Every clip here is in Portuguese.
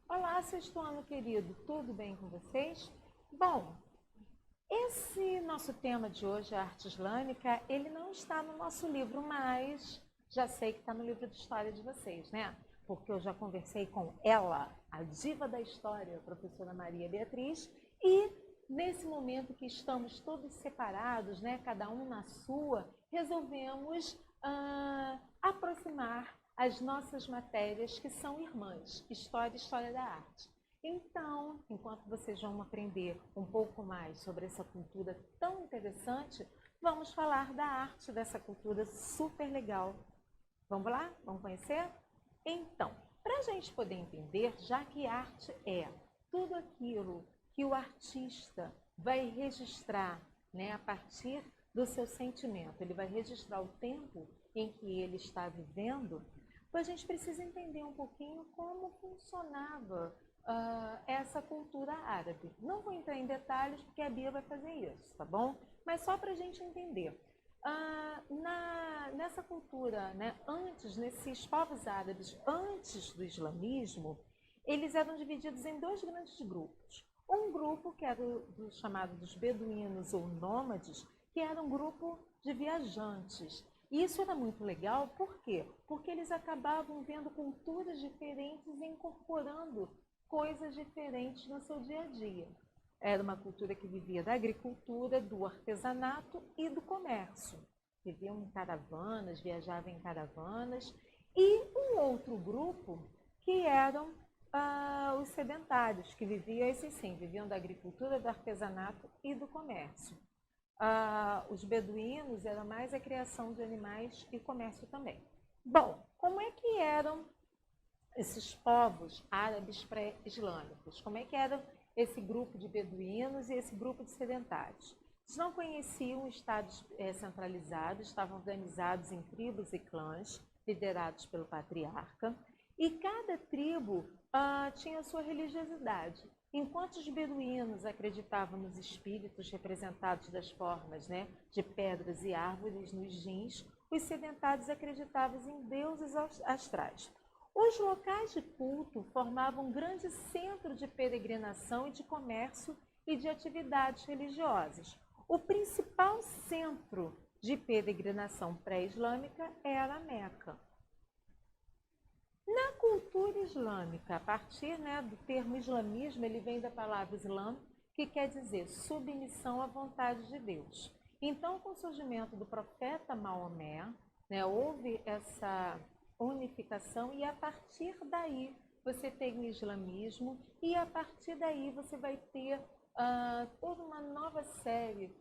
Olá, sexto ano querido, tudo bem com vocês? Bom, esse nosso tema de hoje, a arte islâmica, ele não está no nosso livro, mas já sei que está no livro de história de vocês, né? Porque eu já conversei com ela, a diva da história, a professora Maria Beatriz, e nesse momento que estamos todos separados, né, cada um na sua, resolvemos aproximar as nossas matérias que são irmãs, História e História da Arte. Então, enquanto vocês vão aprender um pouco mais sobre essa cultura tão interessante, vamos falar da arte dessa cultura super legal. Vamos lá? Vamos conhecer? Então, para a gente poder entender, já que arte é tudo aquilo que o artista vai registrar, né, a partir do seu sentimento, ele vai registrar o tempo em que ele está vivendo, a gente precisa entender um pouquinho como funcionava essa cultura árabe. Não vou entrar em detalhes porque a Bia vai fazer isso, tá bom? Mas só para a gente entender. Nessa cultura, né, nesses povos árabes, antes do islamismo, eles eram divididos em dois grandes grupos. Um grupo que era chamado dos beduínos ou nômades, que era um grupo de viajantes. E isso era muito legal, por quê? Porque eles acabavam vendo culturas diferentes e incorporando coisas diferentes no seu dia a dia. Era uma cultura que vivia da agricultura, do artesanato e do comércio. Viviam em caravanas, viajavam em caravanas. E um outro grupo que eram os sedentários, que viviam, esses sim, viviam da agricultura, do artesanato e do comércio. Os beduínos era mais a criação de animais e comércio também. Bom, como é que eram esses povos árabes pré-islâmicos? Como é que era esse grupo de beduínos e esse grupo de sedentários? Eles não conheciam estados centralizados, estavam organizados em tribos e clãs, liderados pelo patriarca, e cada tribo tinha sua religiosidade. Enquanto os beduínos acreditavam nos espíritos representados das formas, né, de pedras e árvores nos jins, os sedentários acreditavam em deuses astrais. Os locais de culto formavam um grande centro de peregrinação e de comércio e de atividades religiosas. O principal centro de peregrinação pré-islâmica era a Meca. Na cultura islâmica, a partir, né, do termo islamismo, ele vem da palavra islam, que quer dizer submissão à vontade de Deus. Então, com o surgimento do profeta Maomé, né, houve essa unificação e a partir daí você tem o islamismo e a partir daí você vai ter toda uma nova série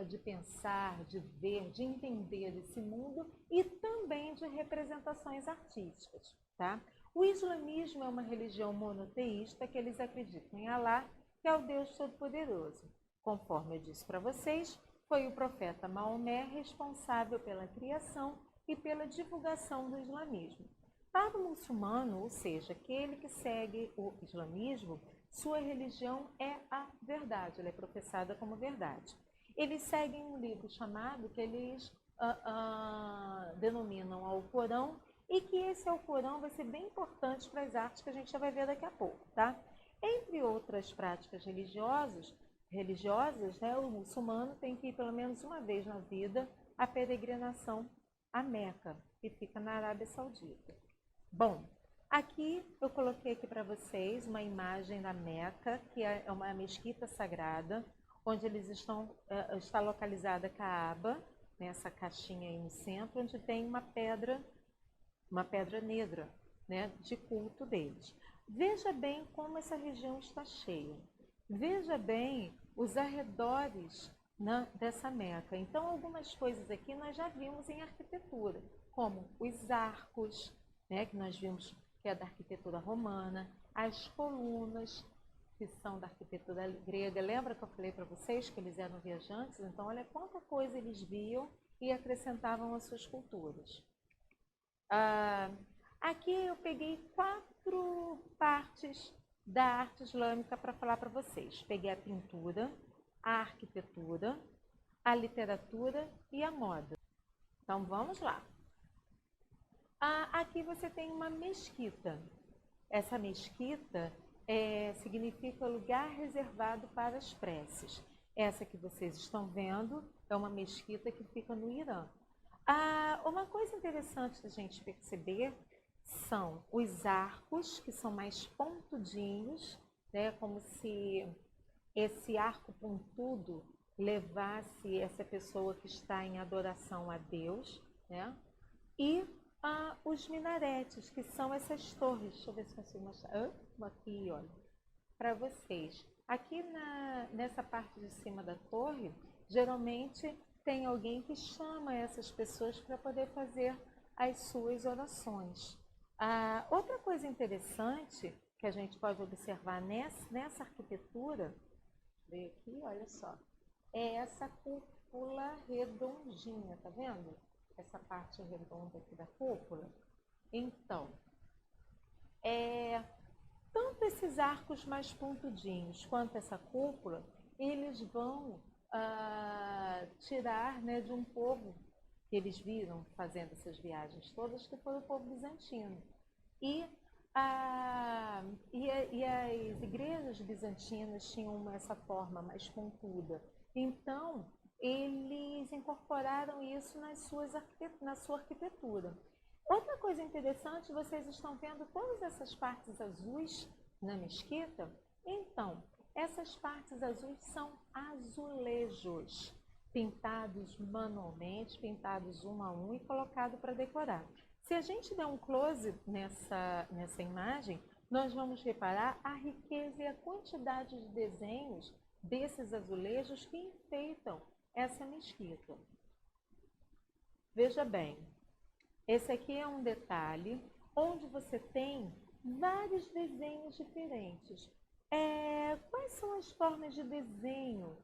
de pensar, de ver, de entender esse mundo e também de representações artísticas. Tá? O islamismo é uma religião monoteísta que eles acreditam em Alá, que é o Deus Todo-Poderoso. Conforme eu disse para vocês, foi o profeta Maomé responsável pela criação e pela divulgação do islamismo. Para o muçulmano, ou seja, aquele que segue o islamismo, sua religião é a verdade, ela é professada como verdade. Eles seguem um livro chamado, que eles denominam Alcorão, e que esse Alcorão vai ser bem importante para as artes que a gente já vai ver daqui a pouco, tá? Entre outras práticas religiosas, né, o muçulmano tem que ir pelo menos uma vez na vida a peregrinação a Meca, que fica na Arábia Saudita. Bom, aqui eu coloquei aqui para vocês uma imagem da Meca, que é uma mesquita sagrada, onde eles está localizada a Kaaba, nessa caixinha aí no centro, onde tem uma pedra negra, né, de culto deles. Veja bem como essa região está cheia. Veja bem os arredores, né, dessa Meca. Então, algumas coisas aqui nós já vimos em arquitetura, como os arcos, né, que nós vimos que é da arquitetura romana, as colunas, que são da arquitetura grega. Lembra que eu falei para vocês que eles eram viajantes? Então, olha quanta coisa eles viam e acrescentavam às suas culturas. Aqui eu peguei 4 partes da arte islâmica para falar para vocês. Peguei a pintura, a arquitetura, a literatura e a moda. Então, vamos lá. Aqui você tem uma mesquita. Essa mesquita significa lugar reservado para as preces. Essa que vocês estão vendo é uma mesquita que fica no Irã. Uma coisa interessante da gente perceber são os arcos, que são mais pontudinhos, né, como se esse arco pontudo levasse essa pessoa que está em adoração a Deus, né? E os minaretes, que são essas torres. Deixa eu ver se consigo mostrar. Aqui, olha, para vocês. Aqui nessa parte de cima da torre, geralmente tem alguém que chama essas pessoas para poder fazer as suas orações. Outra coisa interessante que a gente pode observar nessa arquitetura, ver aqui, olha só, é essa cúpula redondinha, tá vendo? Essa parte redonda aqui da cúpula. Então, tanto esses arcos mais pontudinhos quanto essa cúpula, eles vão tirar, né, de um povo que eles viram fazendo essas viagens todas, que foi o povo bizantino. E as igrejas bizantinas tinham essa forma mais pontuda. Então, eles incorporaram isso na sua arquitetura. Outra coisa interessante, vocês estão vendo todas essas partes azuis na mesquita? Então, essas partes azuis são azulejos, pintados manualmente, pintados um a um e colocados para decorar. Se a gente der um close nessa imagem, nós vamos reparar a riqueza e a quantidade de desenhos desses azulejos que enfeitam essa mesquita. Veja bem, esse aqui é um detalhe onde você tem vários desenhos diferentes. Quais são as formas de desenho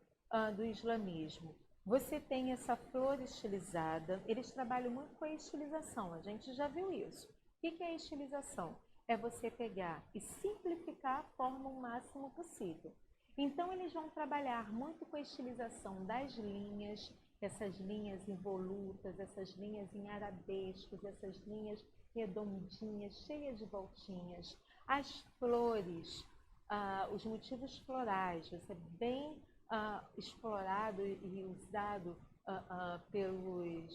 do islamismo? Você tem essa flor estilizada, eles trabalham muito com a estilização, a gente já viu isso. O que é a estilização? É você pegar e simplificar a forma o máximo possível. Então, eles vão trabalhar muito com a estilização das linhas, essas linhas involutas, essas linhas em arabescos, essas linhas redondinhas, cheias de voltinhas. As flores, os motivos florais, vai ser bem explorado e usado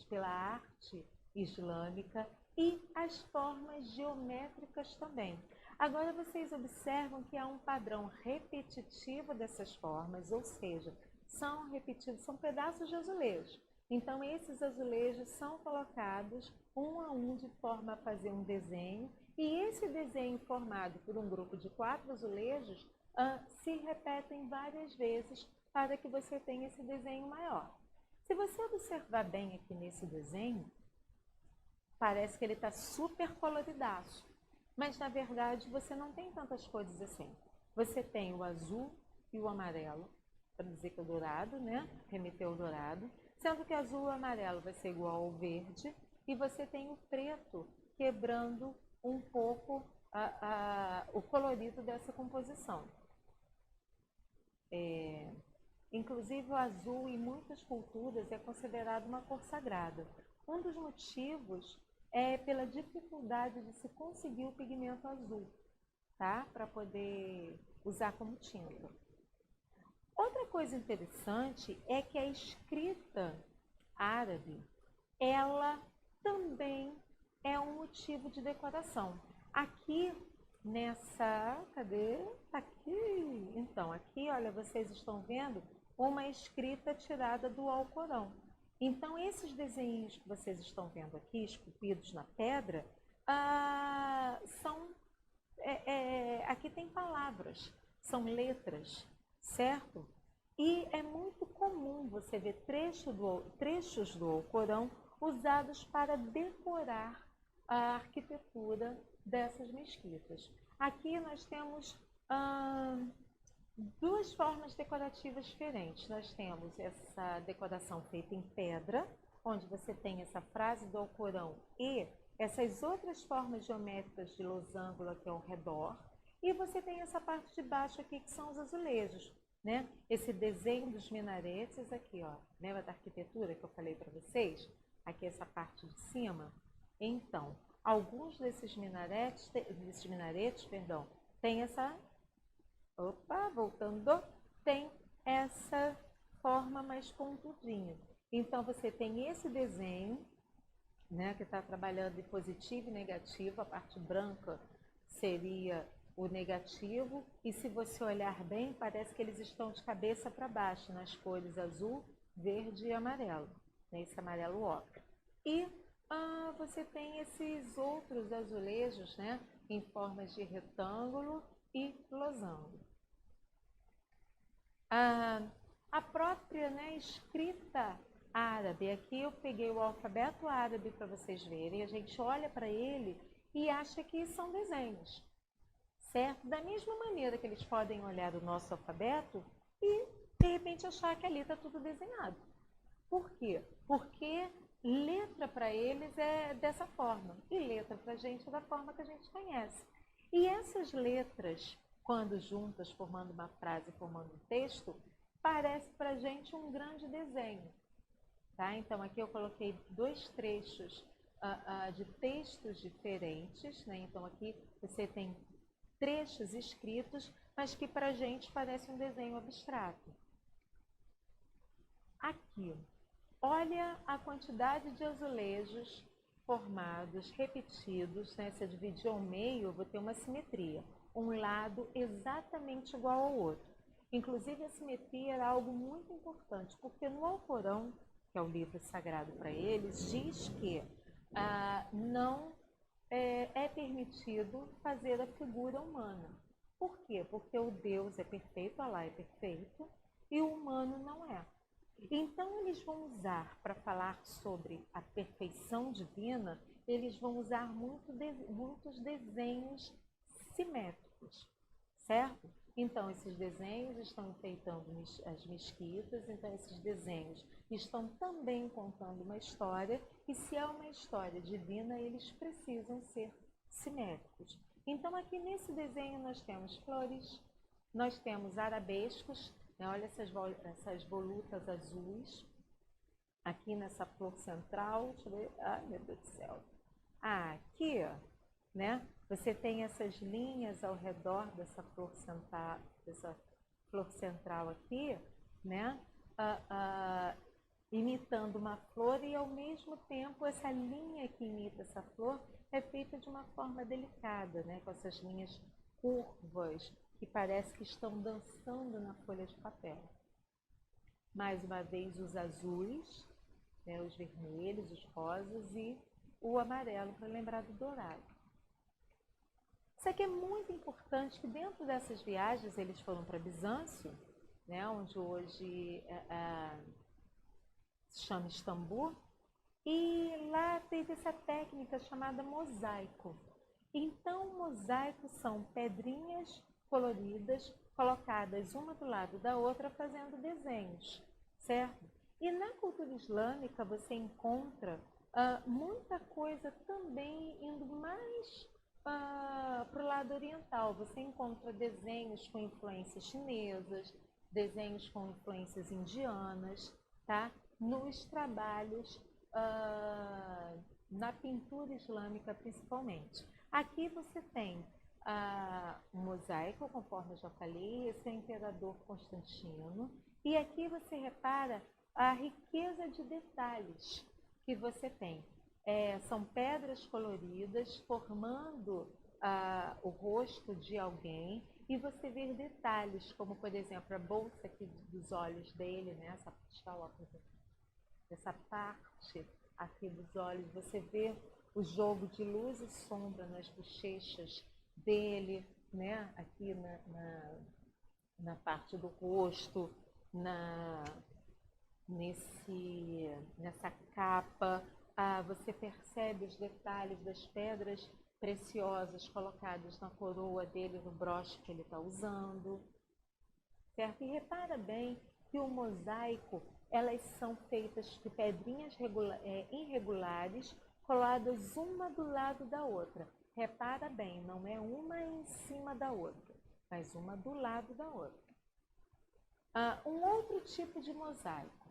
pela arte islâmica, e as formas geométricas também. Agora vocês observam que há um padrão repetitivo dessas formas, ou seja, são repetidos, são pedaços de azulejo. Então esses azulejos são colocados um a um de forma a fazer um desenho, e esse desenho formado por um grupo de 4 azulejos se repetem várias vezes para que você tenha esse desenho maior. Se você observar bem aqui nesse desenho, parece que ele está super coloridaço, mas na verdade você não tem tantas cores assim. Você tem o azul e o amarelo, para dizer que é o dourado, né? Remeteu ao dourado, sendo que azul e amarelo vai ser igual ao verde, e você tem o preto quebrando um pouco o colorido dessa composição. Inclusive o azul em muitas culturas é considerado uma cor sagrada. Um dos motivos é pela dificuldade de se conseguir o pigmento azul, tá? Para poder usar como tinta. Outra coisa interessante é que a escrita árabe, ela também é um motivo de decoração. Aqui cadê? Aqui. Então, aqui, olha, vocês estão vendo uma escrita tirada do Alcorão. Então, esses desenhos que vocês estão vendo aqui, esculpidos na pedra, aqui tem palavras, são letras, certo? E é muito comum você ver trechos do Alcorão usados para decorar a arquitetura dessas mesquitas. Aqui nós temos duas formas decorativas diferentes. Nós temos essa decoração feita em pedra, onde você tem essa frase do Alcorão e essas outras formas geométricas de losango aqui ao redor. E você tem essa parte de baixo aqui, que são os azulejos, né? Esse desenho dos minaretes aqui, ó, lembra da arquitetura que eu falei para vocês? aqui essa parte de cima, então, alguns desses minaretes, tem essa, tem essa forma mais pontudinha. Então, você tem esse desenho, né, que está trabalhando de positivo e negativo, a parte branca seria o negativo, e se você olhar bem, parece que eles estão de cabeça para baixo, nas cores azul, verde e amarelo, né, esse amarelo ocre. E você tem esses outros azulejos, né, em formas de retângulo e losango. A própria, né, escrita árabe, aqui eu peguei o alfabeto árabe para vocês verem, a gente olha para ele e acha que são desenhos, certo? Da mesma maneira que eles podem olhar o nosso alfabeto e, de repente, achar que ali está tudo desenhado. Por quê? Porque letra para eles é dessa forma, e letra para a gente é da forma que a gente conhece. E essas letras, quando juntas, formando uma frase, formando um texto, parece para a gente um grande desenho. Tá? Então, aqui eu coloquei 2 trechos de textos diferentes, né? Então, aqui você tem trechos escritos, mas que para a gente parece um desenho abstrato. Aqui, olha a quantidade de azulejos formados, repetidos, né? Se eu dividir ao meio, eu vou ter uma simetria. Um lado exatamente igual ao outro. Inclusive, a simetria era algo muito importante, porque no Alcorão, que é o livro sagrado para eles, diz que não é permitido fazer a figura humana. Por quê? Porque o Deus é perfeito, Allah é perfeito, e o humano não é. Então, eles vão usar, para falar sobre a perfeição divina, eles vão usar muitos desenhos simétricos, certo? Então, esses desenhos estão enfeitando as mesquitas, então esses desenhos estão também contando uma história, e se é uma história divina, eles precisam ser simétricos. Então, aqui nesse desenho nós temos flores, nós temos arabescos, né? Olha essas volutas azuis, aqui nessa flor central, deixa eu ver, ai meu Deus do céu, aqui, ó, né? Você tem essas linhas ao redor dessa flor central aqui, né? Imitando uma flor, e ao mesmo tempo essa linha que imita essa flor é feita de uma forma delicada, né? Com essas linhas curvas que parece que estão dançando na folha de papel. Mais uma vez os azuis, né? Os vermelhos, os rosas e o amarelo, para lembrar do dourado. Isso aqui é muito importante, que dentro dessas viagens eles foram para Bizâncio, né, onde hoje se chama Istambul, e lá teve essa técnica chamada mosaico. Então, mosaicos são pedrinhas coloridas colocadas uma do lado da outra, fazendo desenhos, certo? E na cultura islâmica você encontra muita coisa também indo mais para o lado oriental. Você encontra desenhos com influências chinesas, desenhos com influências indianas, tá? Nos trabalhos, na pintura islâmica principalmente. Aqui você tem um mosaico, conforme eu já falei, esse é o imperador Constantino, e aqui você repara a riqueza de detalhes que você tem. São pedras coloridas formando o rosto de alguém, e você vê detalhes como, por exemplo, a bolsa aqui dos olhos dele, né? Essa parte aqui dos olhos, você vê o jogo de luz e sombra nas bochechas dele, né? Aqui na parte do rosto, nessa capa. Você percebe os detalhes das pedras preciosas colocadas na coroa dele, no broche que ele está usando, certo? E repara bem que o mosaico, elas são feitas de pedrinhas irregulares, coladas uma do lado da outra. Repara bem, não é uma em cima da outra, mas uma do lado da outra. Um outro tipo de mosaico.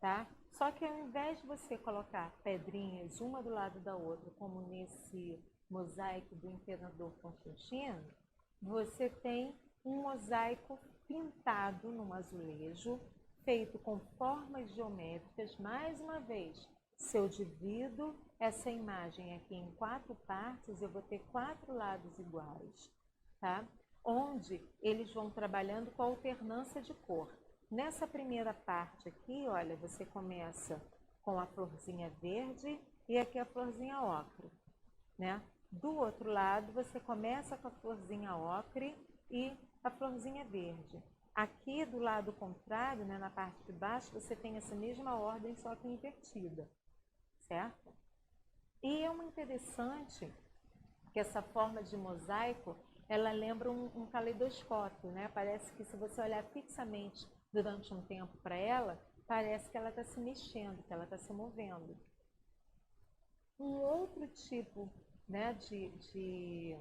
tá? Só que ao invés de você colocar pedrinhas uma do lado da outra, como nesse mosaico do Imperador Constantino, você tem um mosaico pintado num azulejo, feito com formas geométricas. Mais uma vez, se eu divido essa imagem aqui em 4 partes, eu vou ter 4 lados iguais, tá? Onde eles vão trabalhando com a alternância de cor. Nessa primeira parte aqui, olha, você começa com a florzinha verde e aqui a florzinha ocre, né? Do outro lado, você começa com a florzinha ocre e a florzinha verde. Aqui do lado contrário, né, na parte de baixo, você tem essa mesma ordem, só que invertida, certo? E é uma interessante que essa forma de mosaico, ela lembra um caleidoscópio, né? Parece que se você olhar fixamente durante um tempo para ela, parece que ela está se mexendo, que ela está se movendo. Um outro tipo, né, de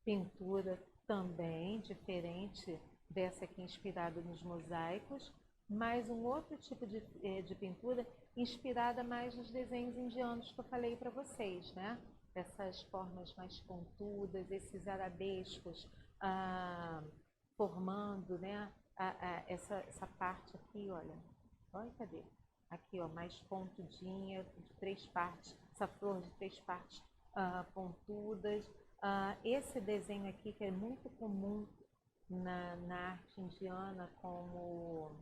pintura também diferente dessa aqui inspirada nos mosaicos, mas um outro tipo de pintura inspirada mais nos desenhos indianos que eu falei para vocês, né? Essas formas mais pontudas, esses arabescos formando, né? Essa parte aqui, olha, cadê? Aqui, ó, mais pontudinha, de 3 partes, essa flor de 3 partes pontudas. Esse desenho aqui, que é muito comum na arte indiana como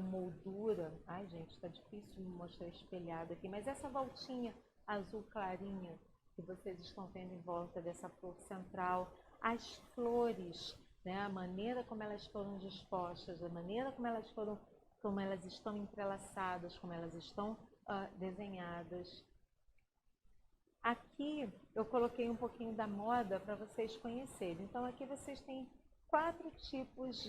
moldura. Ai, gente, está difícil me mostrar espelhado aqui, mas essa voltinha azul clarinha que vocês estão vendo em volta dessa flor central, as flores, né, a maneira como elas foram dispostas, a maneira como elas estão entrelaçadas, como elas estão desenhadas. Aqui eu coloquei um pouquinho da moda para vocês conhecerem. Então aqui vocês têm 4 tipos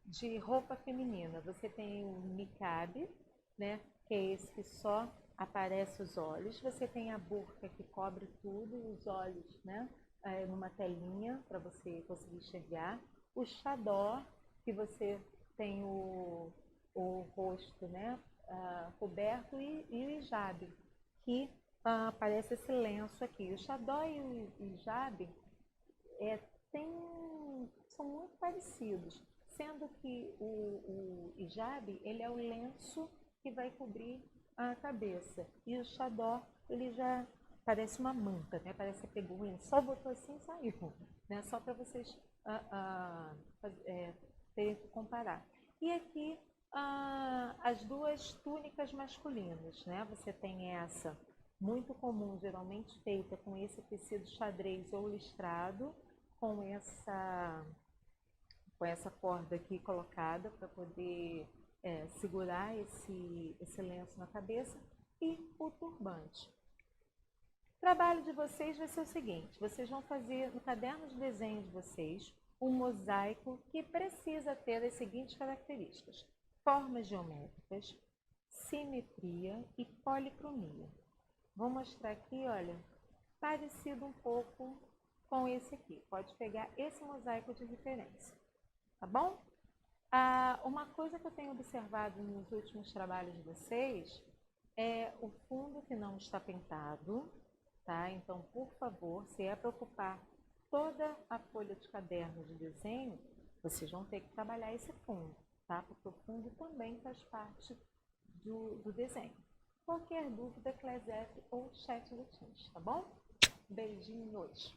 de roupa feminina. Você tem o niqab, né, que é esse que só aparece os olhos. Você tem a burca, que cobre tudo, os olhos, né, numa telinha para você conseguir enxergar. O chador, que você tem o rosto, né, coberto, e o hijab, que aparece esse lenço aqui. O chador e o hijab são muito parecidos, sendo que o hijab, ele é o lenço que vai cobrir a cabeça, e o chador, ele já parece uma manta, né? Parece que pegou um lençol, botou assim e saiu, né? Só para vocês terem que comparar. E aqui as 2 túnicas masculinas, né? Você tem essa muito comum, geralmente feita com esse tecido xadrez ou listrado, com essa corda aqui colocada para poder segurar esse lenço na cabeça, e o turbante. O trabalho de vocês vai ser o seguinte: vocês vão fazer no caderno de desenho de vocês um mosaico que precisa ter as seguintes características: formas geométricas, simetria e policromia. Vou mostrar aqui, olha, parecido um pouco com esse aqui. Pode pegar esse mosaico de referência, tá bom? Uma coisa que eu tenho observado nos últimos trabalhos de vocês é o fundo que não está pintado, tá? Então, por favor, se é para ocupar toda a folha de caderno de desenho, vocês vão ter que trabalhar esse fundo, tá? Porque o fundo também faz parte do desenho. Qualquer dúvida, Clesep ou chat do Teams, tá bom? Beijinhos!